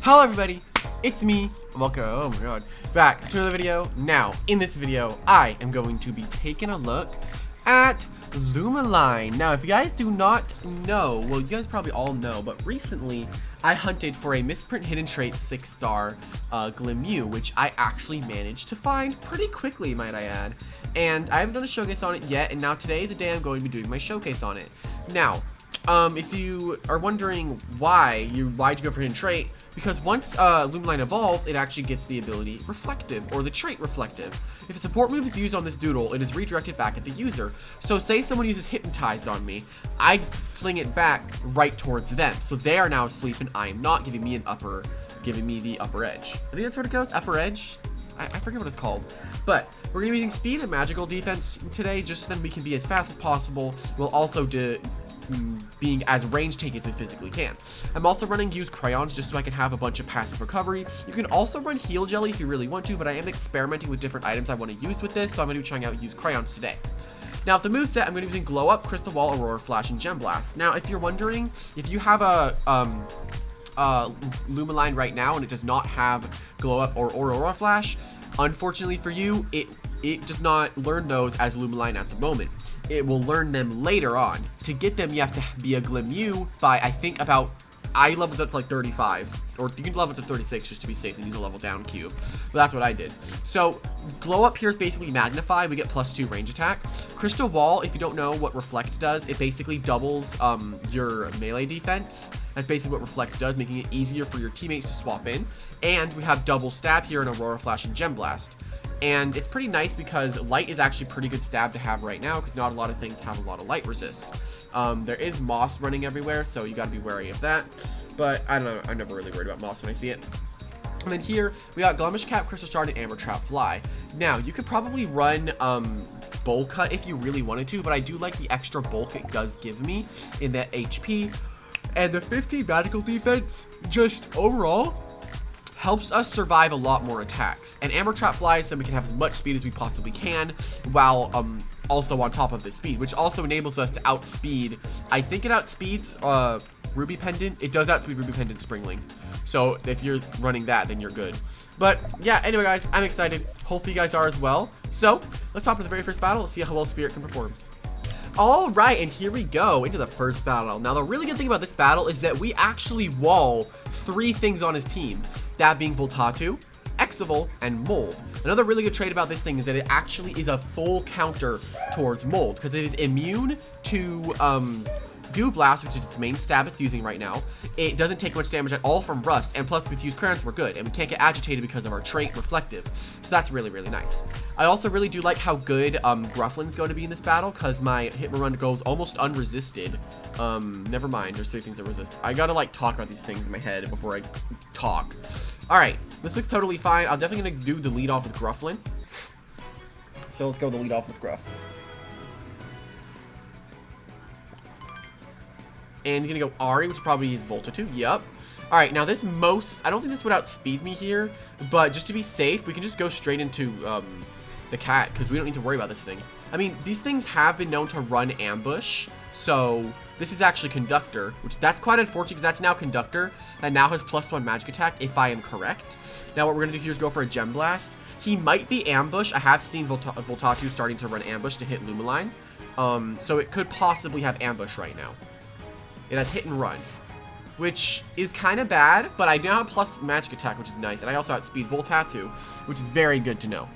Hello everybody, it's me, welcome, oh my god, back to another video. Now, in this video, I am going to be taking a look at Luma Line. Now, if you guys do not know, well, you guys probably all know, but recently, I hunted for a misprint hidden trait 6-star Glimu, which I actually managed to find pretty quickly, might I add. And I haven't done a showcase on it yet, and now today is the day I'm going to be doing my showcase on it. Now, if you are wondering why'd you go for hidden trait, because once Lumiline evolves, it actually gets the ability Reflective, or the trait Reflective. If a support move is used on this Doodle, it is redirected back at the user. So say someone uses Hypnotized on me, I'd fling it back right towards them. So they are now asleep and I am not, giving me the upper edge. I think that's what it goes, upper edge? I forget what it's called. But we're going to be using speed and magical defense today, just so then we can be as fast as possible, while also being as range taking as we physically can. I'm also running use crayons just so I can have a bunch of passive recovery. You can also run heal jelly if you really want to, but I am experimenting with different items I want to use with this, so I'm going to be trying out use crayons today. Now, for the moveset, I'm going to be using Glow Up, Crystal Wall, Aurora Flash, and Gem Blast. Now, if you're wondering, if you have a Luma Line right now and it does not have Glow Up or Aurora Flash, unfortunately for you, it does not learn those as Luma Line at the moment. It will learn them later on. To get them, you have to be a Glimu by, I think, I leveled up to like 35, or you can level up to 36 just to be safe and use a level down cube. But that's what I did. So, Glow Up here is basically Magnify. We get +2 range attack. Crystal Wall, if you don't know what Reflect does, it basically doubles your melee defense. That's basically what Reflect does, making it easier for your teammates to swap in. And we have Double Stab here in Aurora Flash and Gem Blast. And it's pretty nice because light is actually pretty good stab to have right now because not a lot of things have a lot of light resist. There is moss running everywhere, so you got to be wary of that. But I don't know, I'm never really worried about moss when I see it. And then here, we got Glamish Cap, Crystal Shard, and Amber Trap Fly. Now, you could probably run Bowl Cut if you really wanted to, but I do like the extra bulk it does give me in that HP. And the 15 magical defense, just overall, helps us survive a lot more attacks. And Amber Trap Fly so we can have as much speed as we possibly can, while also on top of this speed, which also enables us to outspeed. I think it outspeeds Ruby Pendant. It does outspeed Ruby Pendant Springling. So if you're running that, then you're good. But yeah, anyway guys, I'm excited. Hopefully you guys are as well. So let's hop into the very first battle. Let's see how well Spirit can perform. All right, and here we go into the first battle. Now, the really good thing about this battle is that we actually wall 3 things on his team, that being Voltatu, Exivol, and Mold. Another really good trait about this thing is that it actually is a full counter towards Mold, because it is immune to Goo Blast, which is its main stab it's using right now. It doesn't take much damage at all from Rust, and plus with Fused Crayons we're good, and we can't get agitated because of our trait Reflective. So that's really, really nice. I also really do like how good Grufflin's going to be in this battle, because my hit and run goes almost unresisted. Never mind, there's 3 things that resist. I gotta like talk about these things in my head before I talk. Alright, this looks totally fine. I'm definitely gonna do the lead off with Grufflin. So let's go the lead off with Gruff. And he's gonna go Ari, which probably is Voltatu. Yep. Alright, now this I don't think this would outspeed me here, but just to be safe, we can just go straight into the cat, because we don't need to worry about this thing. I mean, these things have been known to run ambush, so this is actually Conductor, which that's quite unfortunate, because that's now Conductor, that now has +1 magic attack, if I am correct. Now what we're gonna do here is go for a Gem Blast. He might be Ambush. I have seen Voltatu starting to run Ambush to hit Lumiline, so it could possibly have Ambush right now. It has Hit and Run, which is kind of bad, but I now have plus magic attack, which is nice. And I also outspeed Voltatu, which is very good to know.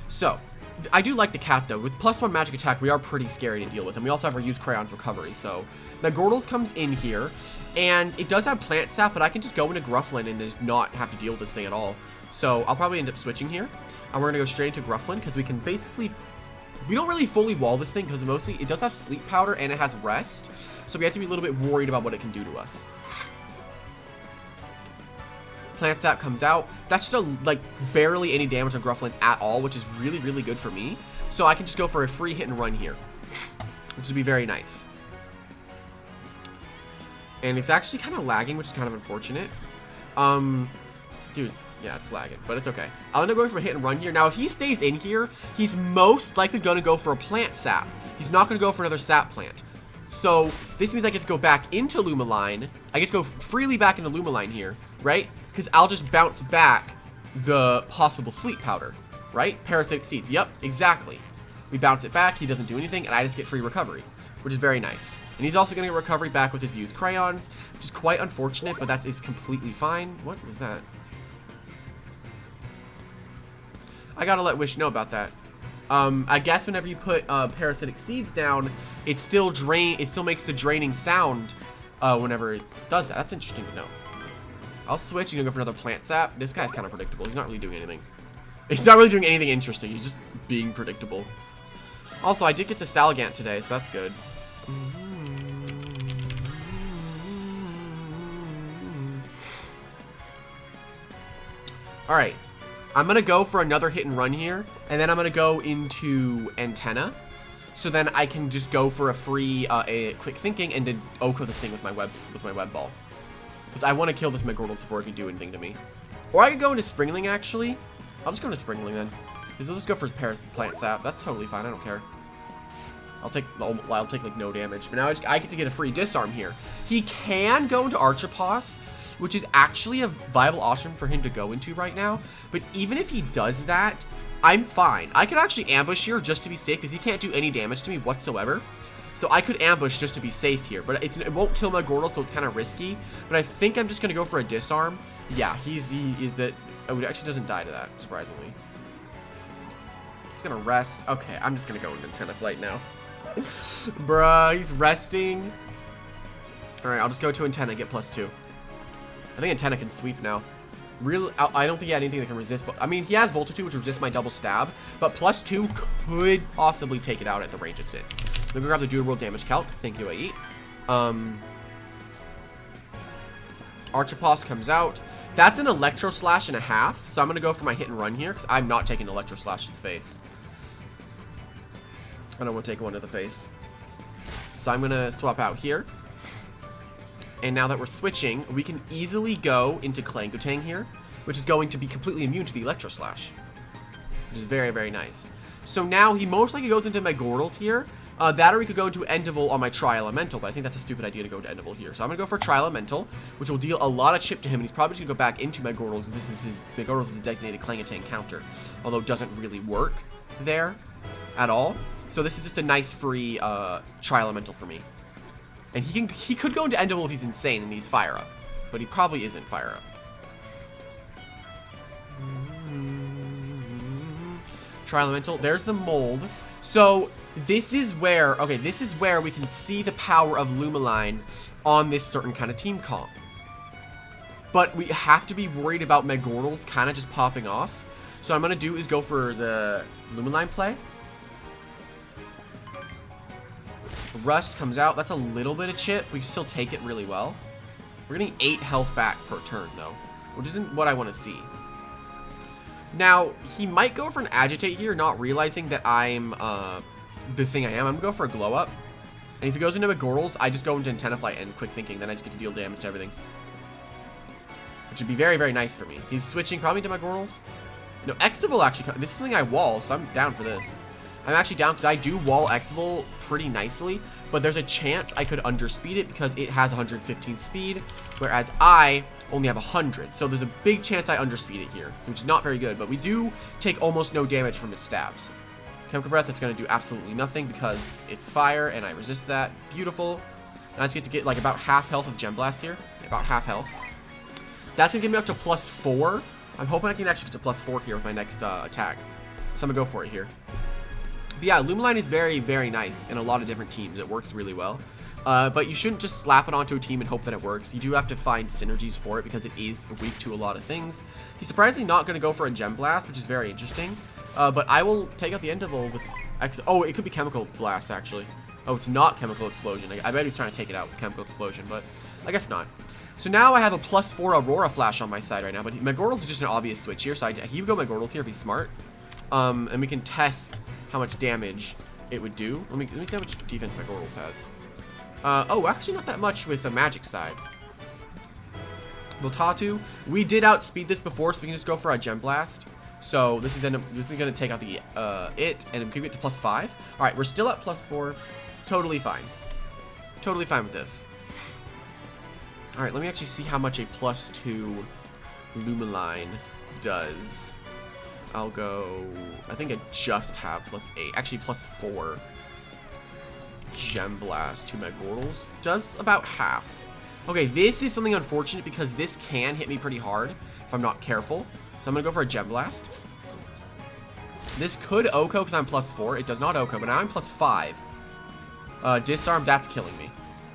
So, I do like the cat, though. With +1 magic attack, we are pretty scary to deal with. And we also have our Use Crayons recovery. So, now Gordles comes in here, and it does have Plant Sap, but I can just go into Grufflin and just not have to deal with this thing at all. So, I'll probably end up switching here. And we're going to go straight into Grufflin, because we can basically... We don't really fully wall this thing because mostly it does have Sleep Powder and it has Rest. So we have to be a little bit worried about what it can do to us. Plant Sap comes out. That's just like barely any damage on Grufflin at all, which is really, really good for me. So I can just go for a free hit and run here, which would be very nice. And it's actually kind of lagging, which is kind of unfortunate. Dude, it's lagging, but it's okay. I'm gonna go for a hit and run here. Now, if he stays in here, he's most likely gonna go for a Plant Sap. He's not gonna go for another Sap Plant. So this means I get to go back into Luma Line. I get to go freely back into Luma Line here, right? Because I'll just bounce back the possible sleep powder, right? Parasitic seeds. Yep, exactly. We bounce it back. He doesn't do anything, and I just get free recovery, which is very nice. And he's also going to get recovery back with his used crayons, which is quite unfortunate, but that is completely fine. What was that? I gotta let Wish know about that. I guess whenever you put parasitic seeds down, it still makes the draining sound whenever it does that. That's interesting to know. I'll switch. You're gonna go for another plant sap. This guy's kind of predictable. He's not really doing anything. He's not really doing anything interesting. He's just being predictable. Also, I did get the Stalagant today, so that's good. Alright. I'm going to go for another hit and run here, and then I'm going to go into Antenna. So then I can just go for a free a quick thinking and then Oko this thing with my web ball. Because I want to kill this Megordles before it can do anything to me. Or I could go into Springling, actually. I'll just go into Springling then. Because I'll just go for his plant sap. That's totally fine. I don't care. I'll take like no damage. But now I get to get a free disarm here. He can go into Archipos, which is actually a viable option for him to go into right now. But even if he does that, I'm fine. I could actually ambush here just to be safe because he can't do any damage to me whatsoever. So I could ambush just to be safe here. But it won't kill my Gordle, so it's kind of risky. But I think I'm just going to go for a disarm. Yeah, he actually doesn't die to that, surprisingly. He's going to rest. Okay, I'm just going to go into Antenna Flight now. Bruh, he's resting. Alright, I'll just go to Antenna, get +2. I think Antenna can sweep now. Really, I don't think he had anything that can resist. But I mean, he has Voltitude, which resists my double stab. But +2 could possibly take it out at the range it's in. I'm gonna grab the Doodle World Damage Calc. Thank you, AE. Archipos comes out. That's an Electro Slash and a half. So I'm gonna go for my hit and run here because I'm not taking Electro Slash to the face. I don't want to take one to the face. So I'm gonna swap out here. And now that we're switching, we can easily go into Klangotang here, which is going to be completely immune to the Electro Slash, which is very, very nice. So now he most likely goes into my Gordles here. That or we could go into Endival on my Tri-Elemental, but I think that's a stupid idea to go into Endival here. So I'm going to go for Tri-Elemental, which will deal a lot of chip to him, and he's probably just going to go back into my Gordles, because my Gordles is a designated Klangotang counter, although it doesn't really work there at all. So this is just a nice free Tri-Elemental for me. And he could go into Endival if he's insane and he's Fire Up. But he probably isn't Fire Up. Tri-Elemental. There's the mold. So this is where we can see the power of Lumiline on this certain kind of team comp. But we have to be worried about Megordles kind of just popping off. So what I'm going to do is go for the Lumiline play. Rust comes out. That's a little bit of chip. We still take it really well. We're getting 8 health back per turn, though, which isn't what I want to see. Now, he might go for an Agitate here, not realizing that I'm the thing I am. I'm going to go for a Glow Up. And if he goes into Megordles, I just go into Antenna Flight and Quick Thinking. Then I just get to deal damage to everything, which would be very, very nice for me. He's switching probably to Megordles. No, Exivil actually. This is something I wall, so I'm down for this. I'm actually down because I do wall Exivil pretty nicely, but there's a chance I could underspeed it because it has 115 speed, whereas I only have 100. So there's a big chance I underspeed it here, which is not very good, but we do take almost no damage from its stabs. Chemical Breath is going to do absolutely nothing because it's fire, and I resist that. Beautiful. And I just get to get like about half health of Gem Blast here. About half health. That's going to get me up to +4. I'm hoping I can actually get to +4 here with my next attack. So I'm going to go for it here. But yeah, Lumiline is very, very nice in a lot of different teams. It works really well. But you shouldn't just slap it onto a team and hope that it works. You do have to find synergies for it because it is weak to a lot of things. He's surprisingly not going to go for a Gem Blast, which is very interesting. But I will take out the Endival with... Oh, it could be Chemical Blast, actually. Oh, it's not Chemical Explosion. I bet he's trying to take it out with Chemical Explosion, but I guess not. So now I have a +4 Aurora Flash on my side right now, but Megordles is just an obvious switch here, so he would go Megordles here if he's smart. And we can test how much damage it would do. Let me see how much defense Megordles has. Oh, actually not that much with the magic side. Voltatu, we did outspeed this before, so we can just go for a Gem Blast. So this is gonna take out the it, and we can get to +5. All right, we're still at +4, totally fine. Totally fine with this. Alright, let me actually see how much a +2 Lumiline does. I'll go... I think I just have +8. Actually, +4. Gem Blast to my Gordles. Does about half. Okay, this is something unfortunate because this can hit me pretty hard if I'm not careful. So I'm going to go for a Gem Blast. This could OHKO because I'm +4. It does not OHKO, but now I'm +5. Disarm, that's killing me.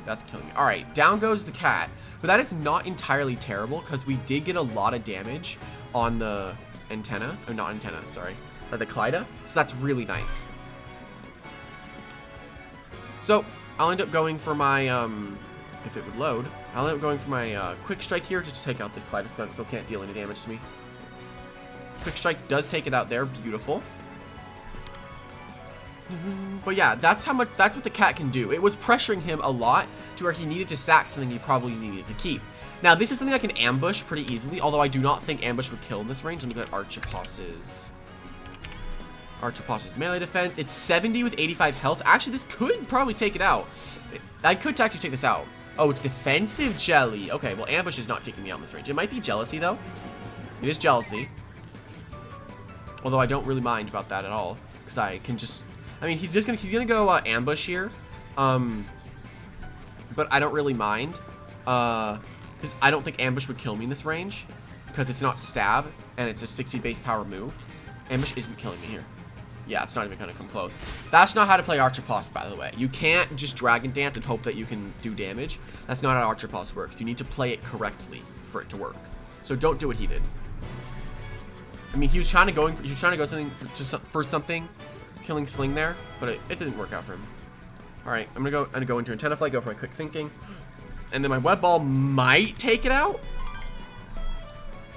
That's killing me. Alright, down goes the cat. But that is not entirely terrible because we did get a lot of damage on the antenna. Or not antenna, sorry. The Clyda. So that's really nice. So, I'll end up going for my, if it would load, I'll end up going for my Quick Strike here to just take out this Clyda skunk, so it can't deal any damage to me. Quick Strike does take it out there. Beautiful. But yeah, that's what the cat can do. It was pressuring him a lot to where he needed to sack something he probably needed to keep. Now, this is something I can ambush pretty easily, although I do not think ambush would kill in this range. Let me go at Archipost's melee defense. It's 70 with 85 health. Actually, this could probably take it out. I could actually take this out. Oh, it's defensive jelly. Okay, well, ambush is not taking me out in this range. It might be jealousy, though. It is jealousy. Although I don't really mind about that at all. Because I can just... I mean, he's gonna go ambush here. But I don't really mind. Because I don't think ambush would kill me in this range. Because it's not stab. And it's a 60 base power move. Ambush isn't killing me here. Yeah, it's not even gonna come close. That's not how to play Archipost, by the way. You can't just Dragon Dance and hope that you can do damage. That's not how Archipost works. You need to play it correctly for it to work. So don't do what he did. I mean, he was trying to go for something, killing Sling there, but it didn't work out for him. All right, I'm gonna go into Antenna Flight, go for my Quick Thinking, and then my Web Ball might take it out.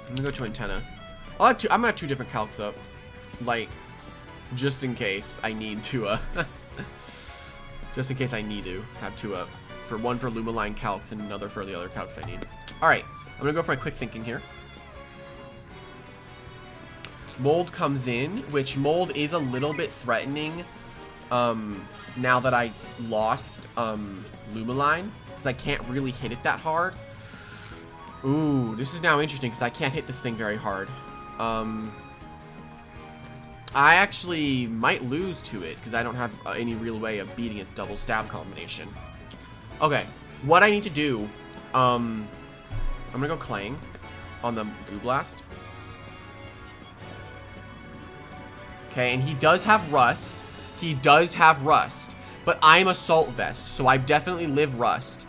I'm gonna go to Antenna. I'm gonna have 2 different calcs up, like, just in case I need to, just in case I need to have 2 up. One for Luma Line calcs and another for the other calcs I need. All right, I'm gonna go for my Quick Thinking here. Mold comes in, which Mold is a little bit threatening now that I lost Luma Line, because I can't really hit it that hard. Ooh, this is now interesting because I can't hit this thing very hard. I actually might lose to it because I don't have any real way of beating its double stab combination. Okay, what I need to do, I'm gonna go Clang on the Goo Blast. Okay, and he does have Rust. He does have Rust, but I'm Assault Vest, so I definitely live Rust.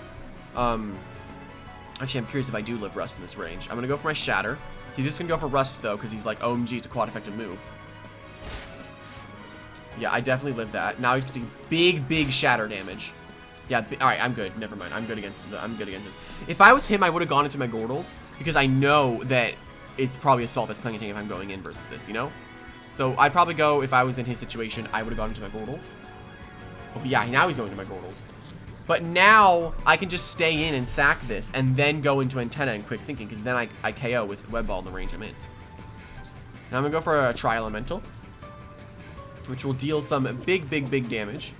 Actually, I'm curious if I do live Rust in this range. I'm gonna go for my Shatter. He's just gonna go for Rust though, because he's like, OMG, it's a quad effective move. Yeah, I definitely live that. Now he's getting big Shatter damage. Yeah, alright, I'm good. Never mind. I'm good against it. If I was him, I would have gone into my Gordles, because I know that it's probably Assault Vest Clang if I'm going in versus this, you know? So I'd probably go, if I was in his situation, I would have gone into my Gordles. Oh, yeah, now he's going to my Gordles. But now I can just stay in and sack this and then go into Antenna and Quick Thinking, because then I KO with Web Ball in the range I'm in. Now I'm going to go for a Tri-Elemental, which will deal some big damage.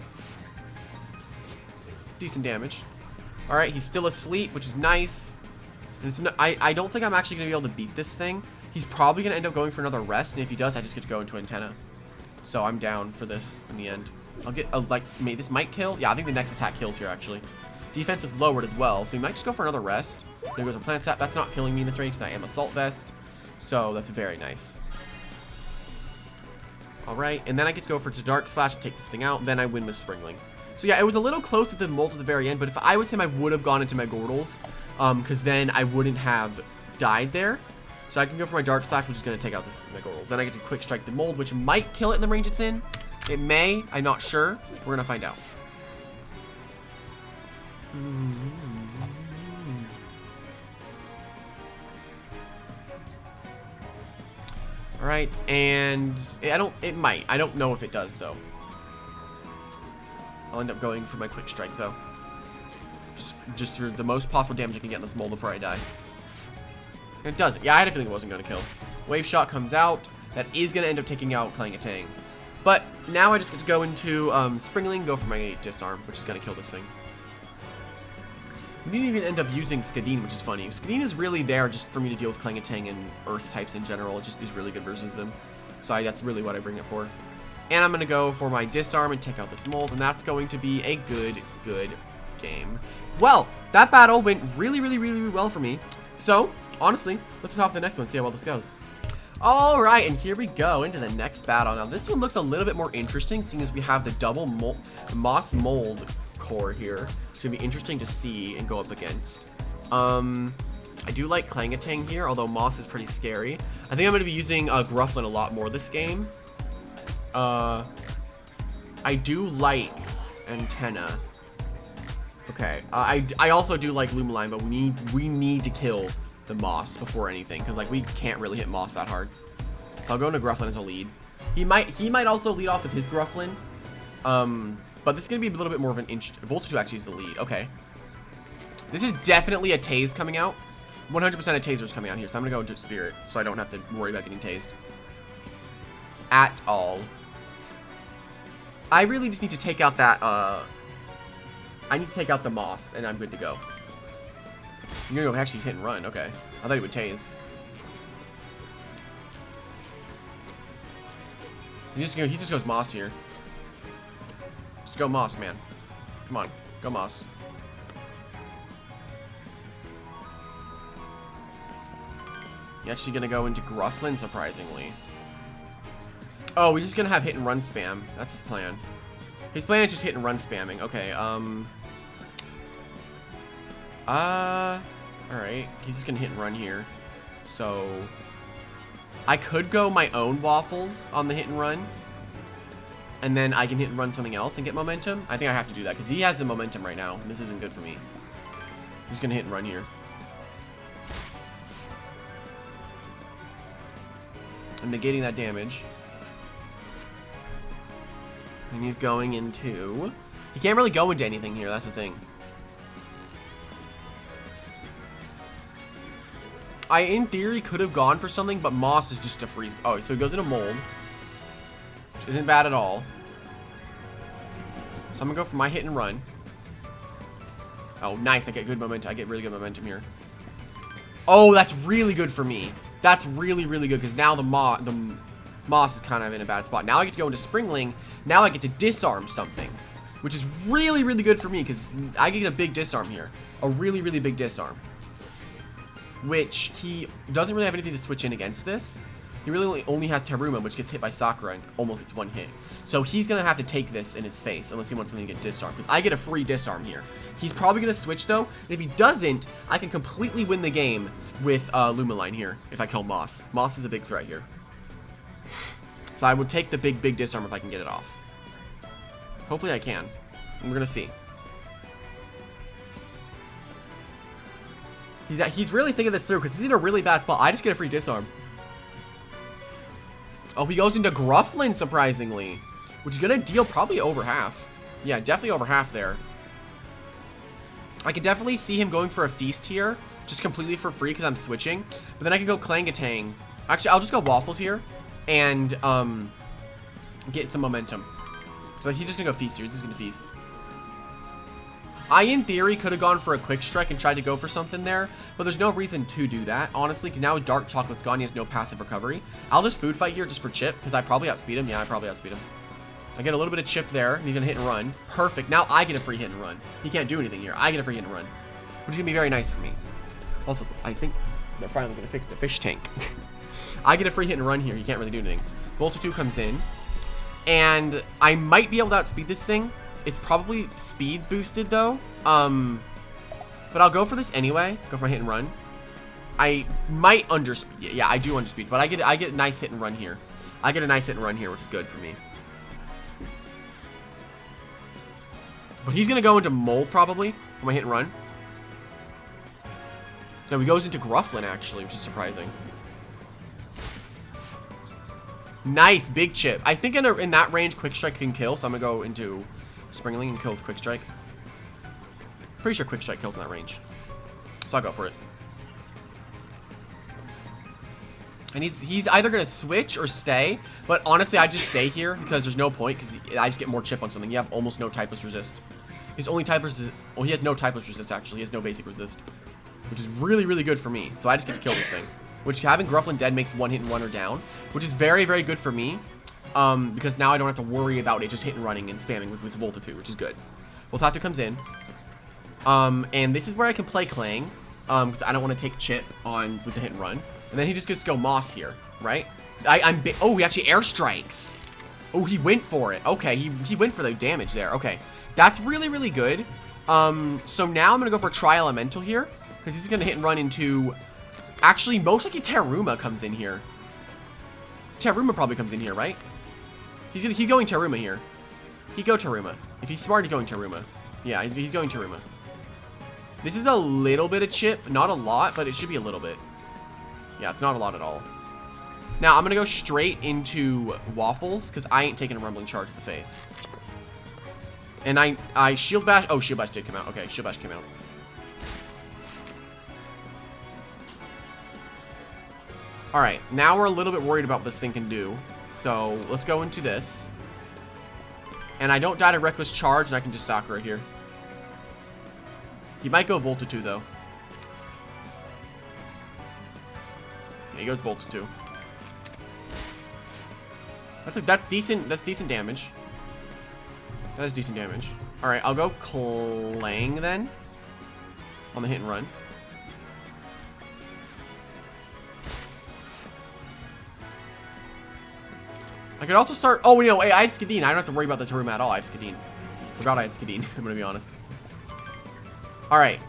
Decent damage. Alright, he's still asleep, which is nice. And it's I don't think I'm actually going to be able to beat this thing. He's probably going to end up going for another rest, and if he does, I just get to go into Antenna. So I'm down for this in the end. I'll get, like, maybe this might kill. Yeah, I think the next attack kills here, actually. Defense was lowered as well, so he might just go for another rest. There goes a Plant Sap. That's not killing me in this range, because I am Assault Vest. So that's very nice. Alright, and then I get to go for Dark Slash to take this thing out. Then I win with Springling. So yeah, it was a little close with the Molt at the very end, but if I was him, I would have gone into my Gordles, because then I wouldn't have died there. So I can go for my Dark Slash, which is going to take out my Gordles. Then I get to Quick Strike the Mold, which might kill it in the range it's in. It may. I'm not sure. We're going to find out. Alright, and it might. I don't know if it does, though. I'll end up going for my Quick Strike, though. Just for the most possible damage I can get in this Mold before I die. It doesn't. Yeah, I had a feeling it wasn't going to kill. Wave Shot comes out. That is going to end up taking out Klangatang. But now I just get to go into Springling, go for my Disarm, which is going to kill this thing. We didn't even end up using Skadeen, which is funny. Skadeen is really there just for me to deal with Klangatang and Earth types in general. It just is really good versions of them. So that's really what I bring it for. And I'm going to go for my disarm and take out this mold, and that's going to be a good game. Well, that battle went really well for me. So, honestly, let's hop to the next one, see how well this goes. Alright, and here we go into the next battle. Now, this one looks a little bit more interesting, seeing as we have the double moss mold core here. It's going to be interesting to see and go up against. I do like Klangatang here, although moss is pretty scary. I think I'm going to be using Grufflin a lot more this game. I do like Antenna. Okay, I also do like Lumiline, but we need to kill the moss before anything, because like we can't really hit moss that hard. So I'll go into Grufflin as a lead. He might also lead off with his Grufflin. But this is gonna be a little bit more of an inch. Volta 2 actually is the lead. Okay. This is definitely a tase coming out. 100% a taser is coming out here, so I'm gonna go into Spirit, so I don't have to worry about getting tased at all. I really just need to take out that, I need to take out the moss, and I'm good to go. You're gonna go actually hit and run, okay. I thought he would tase. He just goes moss here. Just go moss, man. Come on, go moss. You're actually gonna go into Grufflin, surprisingly. Oh, we're just gonna have hit and run spam. That's his plan. His plan is just hit and run spamming. Okay, alright. He's just gonna hit and run here. So I could go my own waffles on the hit and run. And then I can hit and run something else and get momentum. I think I have to do that because he has the momentum right now. This isn't good for me. He's gonna hit and run here. I'm negating that damage. And he's going into... He can't really go into anything here, that's the thing. I, in theory, could have gone for something, but moss is just a freeze. Oh, so he goes into mold. Which isn't bad at all. So I'm gonna go for my hit and run. Oh, nice, I get good momentum. I get really good momentum here. Oh, that's really good for me. That's really good, because now the moss is kind of in a bad spot. Now I get to go into Springling. Now I get to disarm something, which is really good for me, because I get a big disarm here. A really big disarm. Which he doesn't really have anything to switch in against this. He really only has Teruma, which gets hit by Sakura and almost gets one hit. So he's going to have to take this in his face unless he wants something to get disarmed, because I get a free disarm here. He's probably going to switch, though. And if he doesn't, I can completely win the game with Luma Line here if I kill Moss. Moss is a big threat here. So I would take the big disarm if I can get it off. Hopefully I can. We're going to see. He's really thinking this through because he's in a really bad spot. I just get a free disarm. Oh, he goes into Grufflin, surprisingly. Which is going to deal probably over half. Yeah, definitely over half there. I could definitely see him going for a feast here. Just completely for free because I'm switching. But then I could go Klangatang. Actually, I'll just go Waffles here. And get some momentum. So he's just going to go feast here. He's just going to feast. I, in theory, could have gone for a quick strike and tried to go for something there, but there's no reason to do that, honestly, because now Dark Chocolate's gone, he has no passive recovery. I'll just food fight here just for chip, because I probably outspeed him. Yeah, I probably outspeed him. I get a little bit of chip there, and he's going to hit and run. Perfect. Now I get a free hit and run. He can't do anything here. I get a free hit and run, which is going to be very nice for me. Also, I think they're finally going to fix the fish tank. I get a free hit and run here. He can't really do anything. Volta 2 comes in, and I might be able to outspeed this thing. It's probably speed boosted though. But I'll go for this anyway. Go for my hit and run. I might underspeed. Yeah, I do underspeed, but I get a nice hit and run here. I get a nice hit and run here, which is good for me. But he's gonna go into mold probably for my hit and run. No, he goes into Grufflin actually, which is surprising. Nice, big chip. I think in that range, Quick Strike can kill, so I'm gonna go into Springling and kill with Quick Strike. Pretty sure Quick Strike kills in that range. So I'll go for it. And he's either going to switch or stay. But honestly, I just stay here because there's no point. Because I just get more chip on something. You have almost no typeless resist. His only type resist, well, he has no typeless resist, actually. He has no basic resist, which is really, really good for me. So I just get to kill this thing, which having Grufflin dead makes one hit and runner down, which is very, very good for me, because now I don't have to worry about it just hit and running and spamming with Voltitude, which is good. Voltatu comes in, and this is where I can play Clang, because I don't want to take chip on with the hit and run, and then he just gets to go Moss here, right? Oh, he actually airstrikes. Oh, he went for it. Okay, he went for the damage there. Okay, that's really, really good. So now I'm gonna go for Tri-Elemental here, because he's gonna hit and run into, actually, most likely Terruma comes in here. Terruma probably comes in here, right? He's going Terruma here. He go Terruma. If he's smart, he's going Terruma. Yeah, he's going Terruma. This is a little bit of chip, not a lot, but it should be a little bit. Yeah, it's not a lot at all. Now, I'm going to go straight into Waffles, because I ain't taking a Rumbling Charge to the face. And I Shield Bash. Oh, Shield Bash did come out. Okay, Shield Bash came out. Alright, now we're a little bit worried about what this thing can do. So, let's go into this. And I don't die to Reckless Charge, and I can just Sakura here. He might go Voltitude, though. Yeah, he goes Voltitude. That's decent. That's decent damage. That is decent damage. All right, I'll go Clang then on the hit and run. I could also start. Oh, no, hey, I have Skadeen. I don't have to worry about the Terruma at all. I have Skadeen. Forgot I had Skadeen. I'm gonna be honest. All right.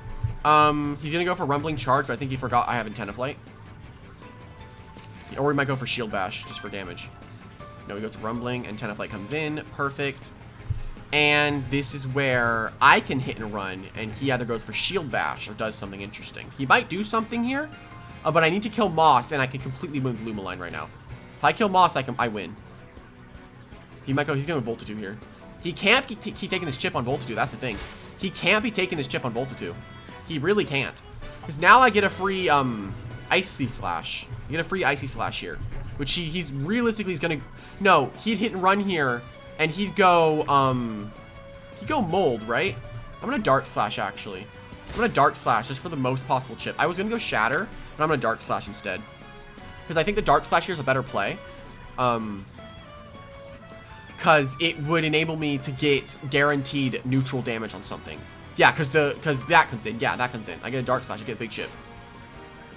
He's gonna go for Rumbling Charge, but I think he forgot I have Antenna Flight. Or he might go for Shield Bash just for damage. No, he goes to Rumbling. Antenna Flight comes in. Perfect. And this is where I can hit and run, and he either goes for Shield Bash or does something interesting. He might do something here, but I need to kill Moss, and I can completely win with Luma Line right now. If I kill Moss, I win. He might go. He's going to Voltitude here. He can't keep taking this chip on Voltitude. That's the thing. He can't be taking this chip on Voltitude. He really can't. Because now I get a free Icy Slash. You get a free Icy Slash here, which he's realistically going to. No, he'd hit and run here, and he'd go Mold, right? I'm gonna Dark Slash actually. I'm gonna Dark Slash just for the most possible chip. I was gonna go Shatter, but I'm gonna Dark Slash instead because I think the Dark Slash here is a better play. Because it would enable me to get guaranteed neutral damage on something. Yeah, because that comes in. Yeah, that comes in. I get a Dark Slash. I get a big chip.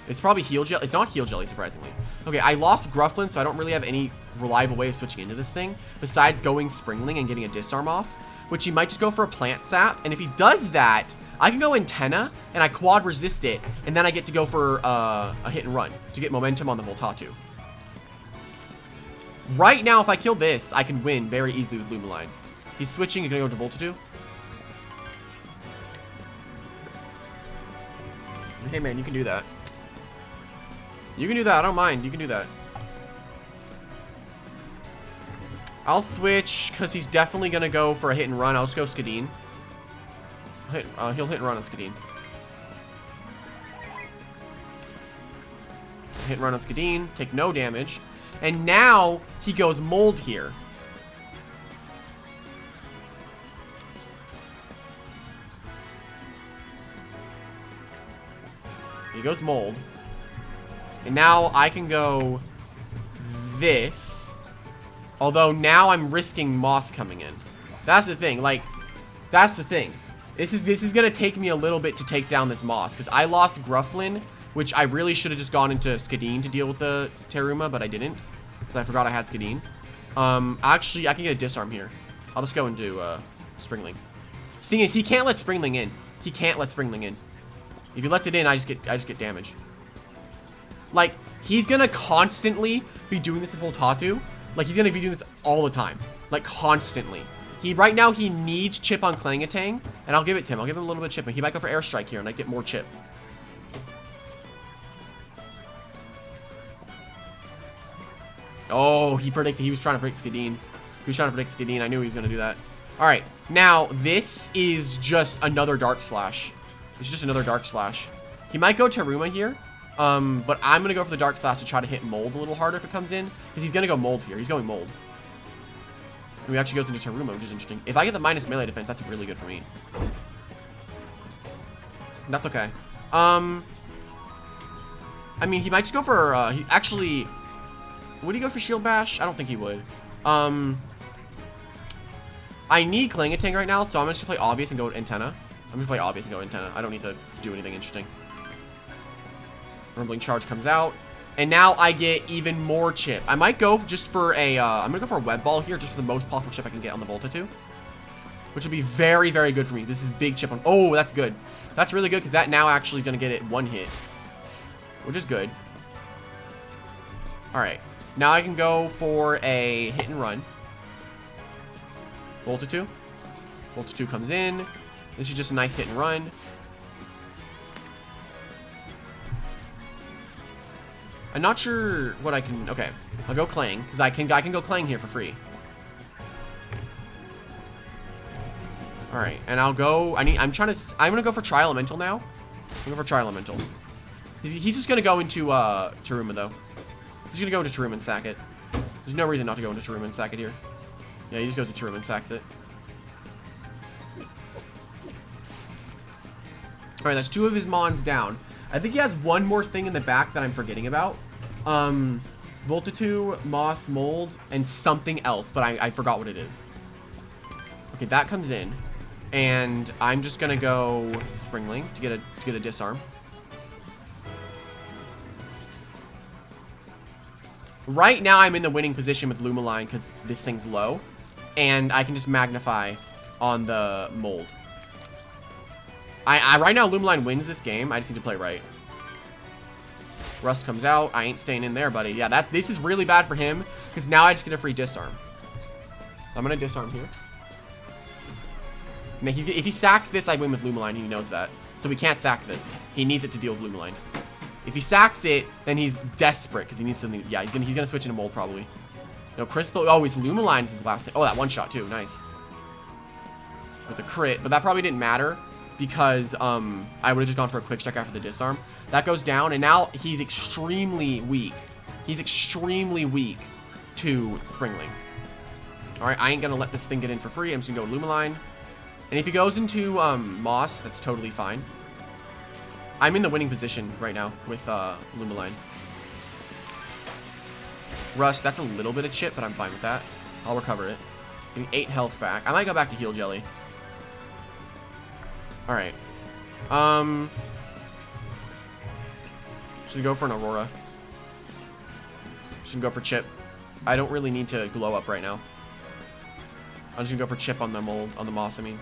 It's probably Heal Jelly. It's not Heal Jelly, surprisingly. Okay, I lost Grufflin, so I don't really have any reliable way of switching into this thing besides going Springling and getting a Disarm off, which he might just go for a Plant Sap. And if he does that, I can go Antenna, and I quad resist it, and then I get to go for a hit and run to get momentum on the Voltatu. Right now, if I kill this, I can win very easily with Luma Line. He's switching. He's going to go to Voltatu. Hey, man, you can do that. You can do that. I don't mind. You can do that. I'll switch because he's definitely going to go for a hit and run. I'll just go Skadeen. He'll hit and run on Skadeen. Hit and run on Skadeen. Take no damage. And now he goes Mold here. He goes Mold. And now I can go this. Although now I'm risking Moss coming in. That's the thing. Like, that's the thing. This is going to take me a little bit to take down this Moss. Because I lost Grufflin, which I really should have just gone into Skadeen to deal with the Terruma, but I didn't. Because I forgot I had Skadeen. Actually, I can get a Disarm here. I'll just go into Springling. The thing is, he can't let Springling in. He can't let Springling in. If he lets it in, I just get damage. Like, he's gonna constantly be doing this with Voltatu. Like, he's gonna be doing this all the time. Like, constantly. Right now, he needs chip on Klangatang, and I'll give it to him. I'll give him a little bit of chip, and he might go for Airstrike here, and I get more chip. Oh, he was trying to predict Skadeen. He was trying to predict Skadeen. I knew he was gonna do that. Alright, now, this is just another Dark Slash. It's just another Dark Slash. He might go Terruma here. But I'm going to go for the Dark Slash to try to hit Mold a little harder if it comes in. Because he's going to go Mold here. He's going Mold. And he actually goes into Teruma, which is interesting. If I get the minus melee defense, that's really good for me. That's okay. I mean, he might just go for, he actually, would he go for Shield Bash? I don't think he would. I need Klangatang right now, so I'm just gonna play Obvious and go Antenna. I'm gonna play Obvious and go Antenna. I don't need to do anything interesting. Rumbling Charge comes out. And now I get even more chip. I might go just for a, I'm gonna go for a Web Ball here, just for the most possible chip I can get on the Volta 2. Which will be very, very good for me. This is big chip on, oh, that's good. That's really good, because that now actually is gonna get it one hit. Which is good. Alright. Now I can go for a hit and run. Volta 2. Volta 2 comes in. This is just a nice hit and run. I'm not sure what I can, okay. I'll go Clang, because I can go Clang here for free. Alright, and I'll go, I'm gonna go for Tri-Elemental now. I'm gonna go for Tri-Elemental. He's just gonna go into, Teruma, though. He's gonna go into Teruma and sack it. There's no reason not to go into Teruma and sack it here. Yeah, he just goes to Teruma and sacks it. Alright, that's 2 of his Mons down. I think he has one more thing in the back that I'm forgetting about. Volta 2, Moss, Mold, and something else, but I forgot what it is. Okay, that comes in. And I'm just gonna go Springling to get a disarm. Right now I'm in the winning position with Luma Line because this thing's low. And I can just magnify on the Mold. Right now Luma Line wins this game. I just need to play right. Rust comes out. I ain't staying in there, buddy. Yeah, this is really bad for him because now I just get a free disarm. So I'm gonna disarm here. Now, if he sacks this, I win with Luma Line. He knows that. So we can't sack this. He needs it to deal with Luma Line. If he sacks it, then he's desperate because he needs something. Yeah, he's gonna switch into Mold probably. No, Crystal. Oh, his Luma Line is his last thing. Oh, that one shot too. Nice. It's a crit, but that probably didn't matter because I would have just gone for a quick check after the disarm. That goes down, and now he's extremely weak. He's extremely weak to Springling. All right, I ain't gonna let this thing get in for free. I'm just gonna go Luma Line. And if he goes into Moss, that's totally fine. I'm in the winning position right now with Luma Line. Rush, that's a little bit of chip, but I'm fine with that. I'll recover it. Getting 8 health back. I might go back to Heal Jelly. Alright. Should go for an Aurora. Should go for chip. I don't really need to glow up right now. I'm just gonna go for chip on the Mold, on the Moss, I mean.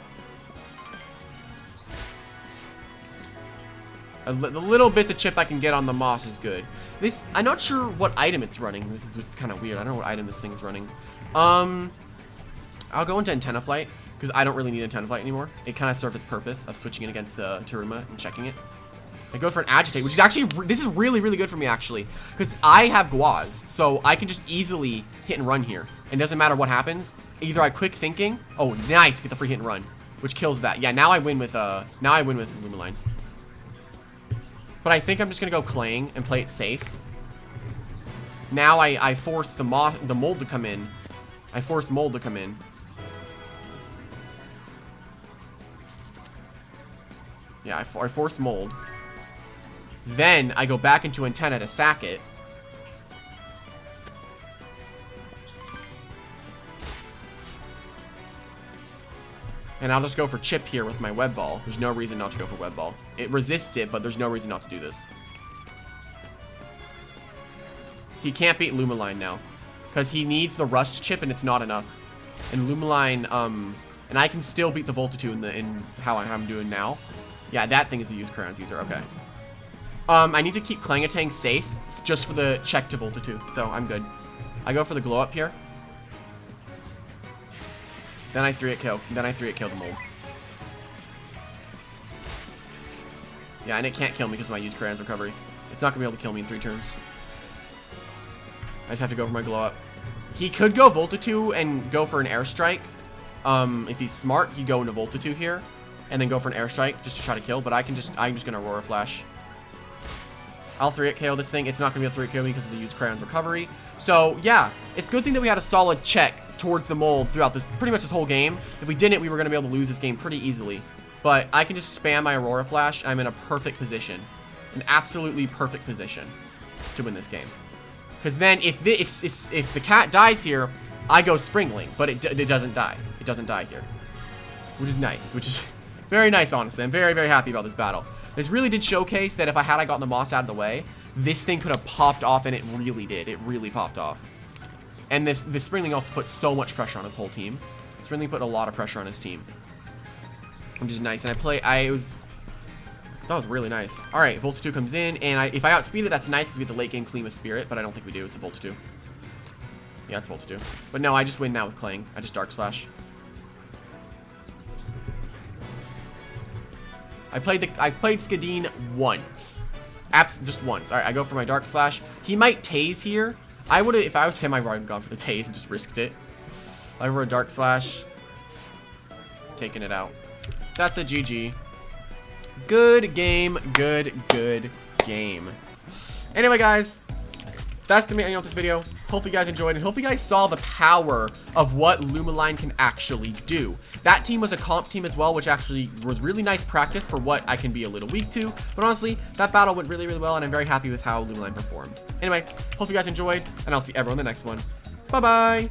The little bits of chip I can get on the Moss is good. I'm not sure what item it's running. This is what's kind of weird. I don't know what item this thing is running. I'll go into Antenna Flight because I don't really need Antenna Flight anymore. It kind of serves its purpose of switching it against the Teruma and checking it. I go for an Agitate, which is actually, this is really, really good for me actually because I have Guaz, so I can just easily hit and run here. And it doesn't matter what happens. Either I quick thinking. Oh, nice, get the free hit and run, which kills that. Yeah, now I win with Luma Line. But I think I'm just gonna go Clang and play it safe. Now I force the Mold to come in. I force Mold to come in. Yeah, I force Mold. Then I go back into Antenna to sack it. And I'll just go for chip here with my Web Ball. There's no reason not to go for Web Ball. It resists it, but there's no reason not to do this. He can't beat Luma Line now. Because he needs the Rust chip and it's not enough. And Luma Line, and I can still beat the Volta 2 in how I'm doing now. Yeah, that thing is a use Crayons user, okay. I need to keep Klangatang safe just for the check to Volta 2, so I'm good. I go for the glow up here. Then I 3-hit kill. Then I 3-hit kill the Mold. Yeah, and it can't kill me because of my use Crayons recovery. It's not gonna be able to kill me in 3 turns. I just have to go for my glow up. He could go Volta 2 and go for an airstrike. If he's smart, he'd go into Volta 2 here and then go for an airstrike just to try to kill. But I'm just gonna Aurora Flash. I'll 3-hit KO this thing. It's not gonna be able to 3-hit KO me because of the use Crayons recovery. So yeah, it's a good thing that we had a solid check towards the mold throughout this, pretty much this whole game. If we didn't, we were going to be able to lose this game pretty easily. But I can just spam my Aurora Flash. I'm in a perfect position. An absolutely perfect position to win this game. Because then if the cat dies here, I go Springling. But it doesn't die. It doesn't die here. Which is nice. Which is very nice, honestly. I'm very, very happy about this battle. This really did showcase that if I had gotten the moss out of the way, this thing could have popped off, and it really did. It really popped off. And this Springling also put so much pressure on his whole team. Springling put a lot of pressure on his team. Which is nice. And I thought it was really nice. Alright, Volt 2 comes in, and if I outspeed it, that's nice to be the late game clean with Spirit, but I don't think we do. It's a Volt 2. Yeah, it's Volt 2. But no, I just win now with Clang. I just Dark Slash. I played Skadeen once. Just once. Alright, I go for my Dark Slash. He might Tase here. I would have, if I was him, I would have gone for the Tase and just risked it. I were a Dark Slash. Taking it out. That's a GG. Good game. Good game. Anyway, guys, that's gonna be the end of this video. Hope you guys enjoyed, and hope you guys saw the power of what Lumiline can actually do. That team was a comp team as well, which actually was really nice practice for what I can be a little weak to. But honestly, that battle went really, really well, and I'm very happy with how Lumiline performed. Anyway, hope you guys enjoyed, and I'll see everyone in the next one. Bye-bye!